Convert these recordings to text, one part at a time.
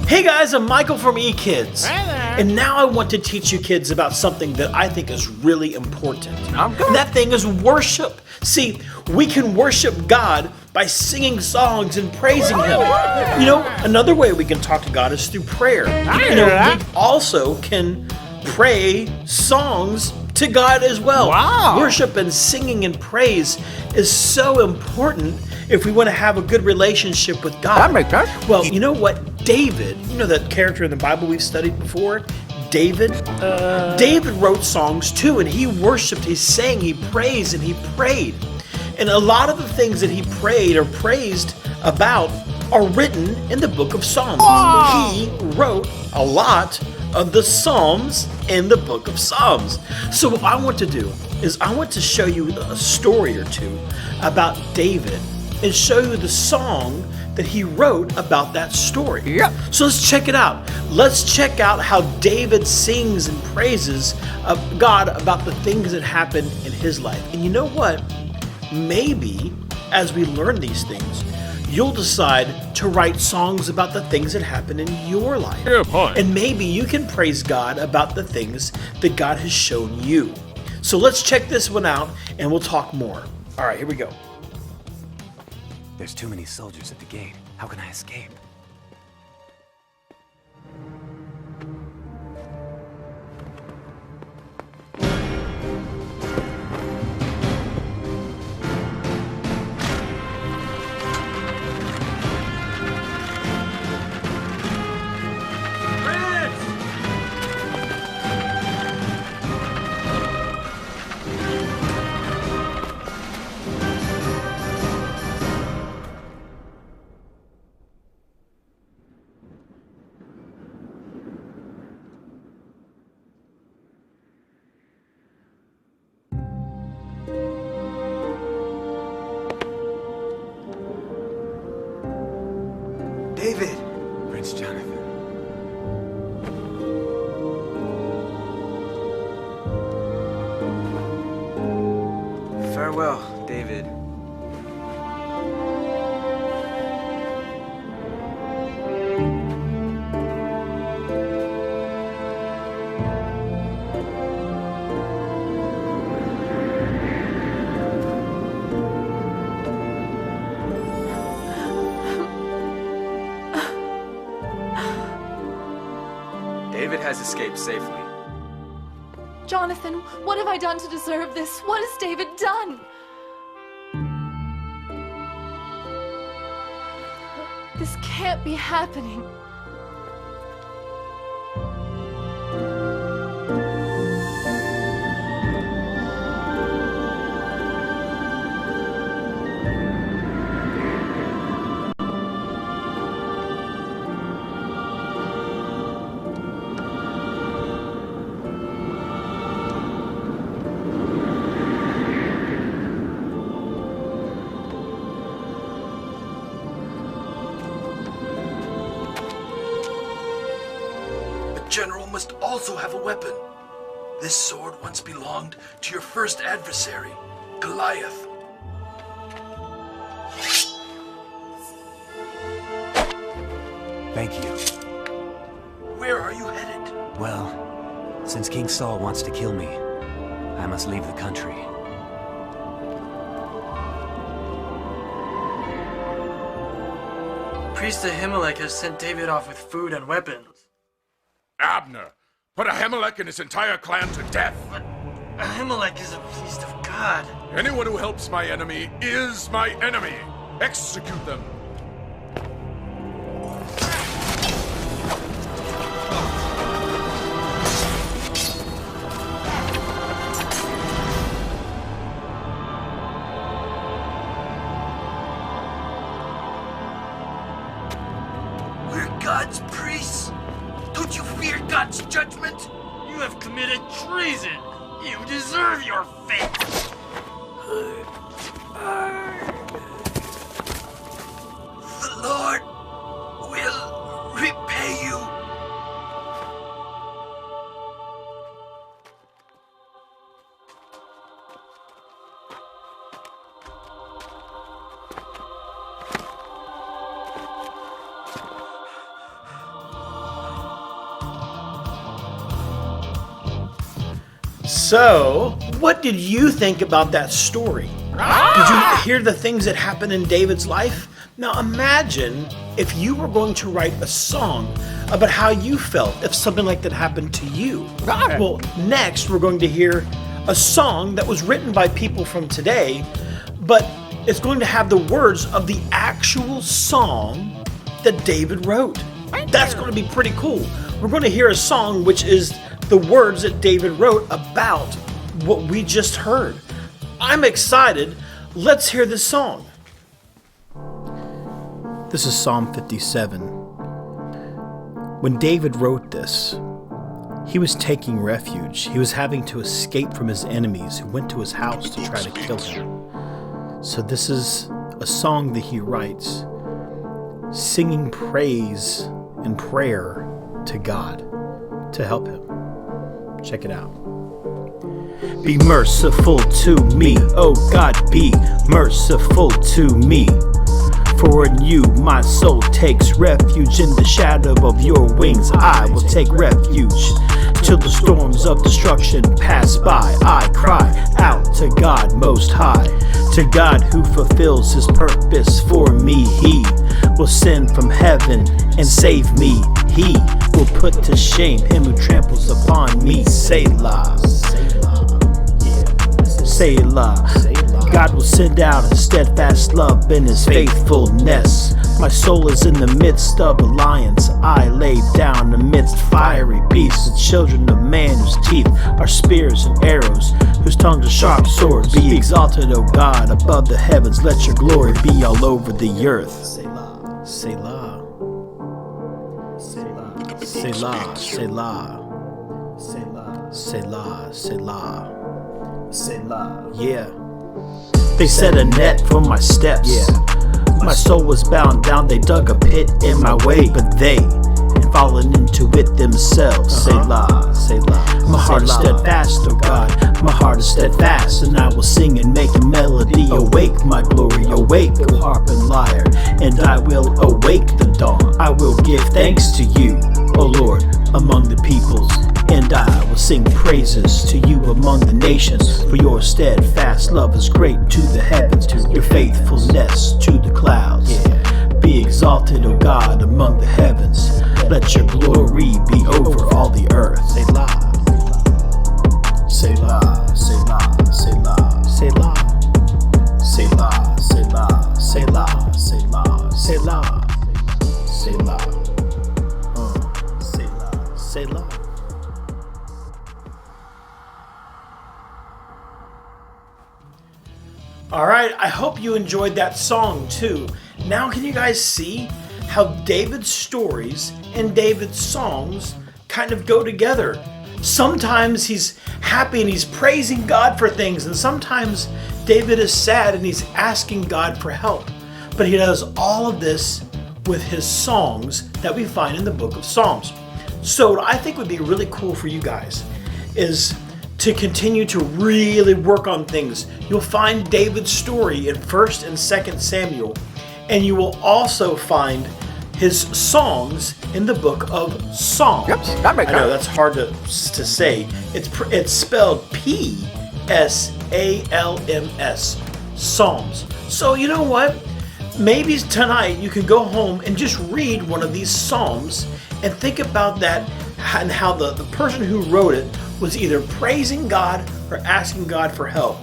Hey guys, I'm Michael from eKids. Hey there. And now I want to teach you kids about something that I think is really important. I'm good. And that thing is worship. See, we can worship God by singing songs and praising Him. You know, another way we can talk to God is through prayer. I You know, hear that. we also can pray songs to God as well. Wow. Worship and singing and praise is so important if we want to have a good relationship with God. That makes sense. Well, you know what? David, you know that character in the Bible we've studied before? David? David wrote songs too, and he worshiped, he sang, he praised, and he prayed. And a lot of the things that he prayed or praised about are written in the book of Psalms. Wow. He wrote a lot of the Psalms in the book of Psalms. So what I want to do is I want to show you a story or two about David and show you the song that he wrote about that story. Yep. So let's check it out. Let's check out how David sings and praises God about the things that happened in his life. And you know what? Maybe as we learn these things, you'll decide to write songs about the things that happen in your life. Good point. And maybe you can praise God about the things that God has shown you. So let's check this one out and we'll talk more. All right, here we go. There's too many soldiers at the gate. How can I escape? David! Prince Jonathan. Farewell, David. David has escaped safely. Jonathan, what have I done to deserve this? What has David done? This can't be happening. General must also have a weapon. This sword once belonged to your first adversary, Goliath. Thank you. Where are you headed? Well, since King Saul wants to kill me, I must leave the country. Priest Ahimelech has sent David off with food and weapons. Abner, put Ahimelech and his entire clan to death. But Ahimelech is a priest of God. Anyone who helps my enemy is my enemy. Execute them. We're God's priests. Don't you fear God's judgment? You have committed treason. You deserve your fate. The Lord will repay you. So, what did you think about that story? Did you hear the things that happened in David's life? Now imagine if you were going to write a song about how you felt if something like that happened to you. Well, next we're going to hear a song that was written by people from today, but it's going to have the words of the actual song that David wrote. That's going to be pretty cool. We're going to hear a song which is the words that David wrote about what we just heard. I'm excited. Let's hear this song. This is Psalm 57. When David wrote this, he was taking refuge. He was having to escape from his enemies who went to his house to try to kill him. So this is a song that he writes, singing praise and prayer to God to help him. Check it out. Be merciful to me, oh God, be merciful to me. For in you my soul takes refuge. In the shadow of your wings I will take refuge. Till the storms of destruction pass by, I cry out to God Most High. To God who fulfills his purpose for me. He will send from heaven and save me. He will put to shame him who tramples upon me. Selah. Selah. God will send out his steadfast love and his faithfulness. My soul is in the midst of a lions. I lay down amidst fiery beasts, the children of man whose teeth are spears and arrows, whose tongues are sharp swords. Be exalted, O God, above the heavens. Let your glory be all over the earth. Selah. Selah. Selah. Selah. Selah. Selah. Selah. Selah. Yeah. They set a net for my steps. Yeah. My soul was bound down. They dug a pit in my way, but they had fallen into it themselves. Selah, Selah. My heart is steadfast, oh God. My heart is steadfast, and I will sing and make a melody. Awake, my glory, awake, O harp and lyre, and I will awake the dawn. I will give thanks to you, O Lord, among the peoples. And I will sing praises to you among the nations. For your steadfast love is great to the heavens, to your faithfulness to the clouds. Be exalted, O God, among the heavens. Let your glory be over all the earth. Selah. Selah. Selah. Selah. Selah. Selah. Selah. Selah. Selah. Selah. Selah. Selah. Selah. Alright, I hope you enjoyed that song too. Now can you guys see how David's stories and David's songs kind of go together? Sometimes he's happy and he's praising God for things, and sometimes David is sad and he's asking God for help. But he does all of this with his songs that we find in the book of Psalms. So what I think would be really cool for you guys is to continue to really work on things. You'll find David's story in 1st and 2nd Samuel, and you will also find his songs in the book of Psalms. Yep, that makes I know sense. that's hard to say. It's spelled P-S-A-L-M-S, Psalms. So you know what? Maybe tonight you can go home and just read one of these Psalms and think about that and how the person who wrote it was either praising God or asking God for help.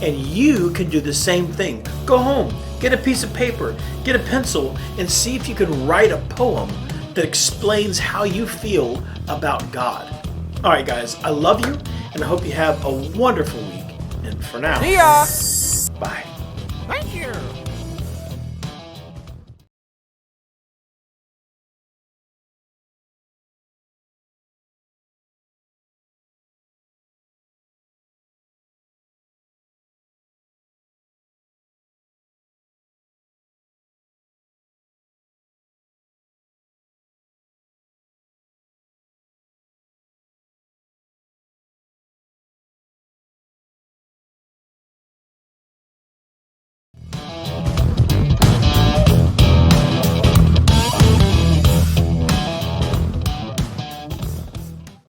And you can do the same thing. Go home, get a piece of paper, get a pencil, and see if you can write a poem that explains how you feel about God. All right, guys, I love you, and I hope you have a wonderful week. And for now, See ya! bye.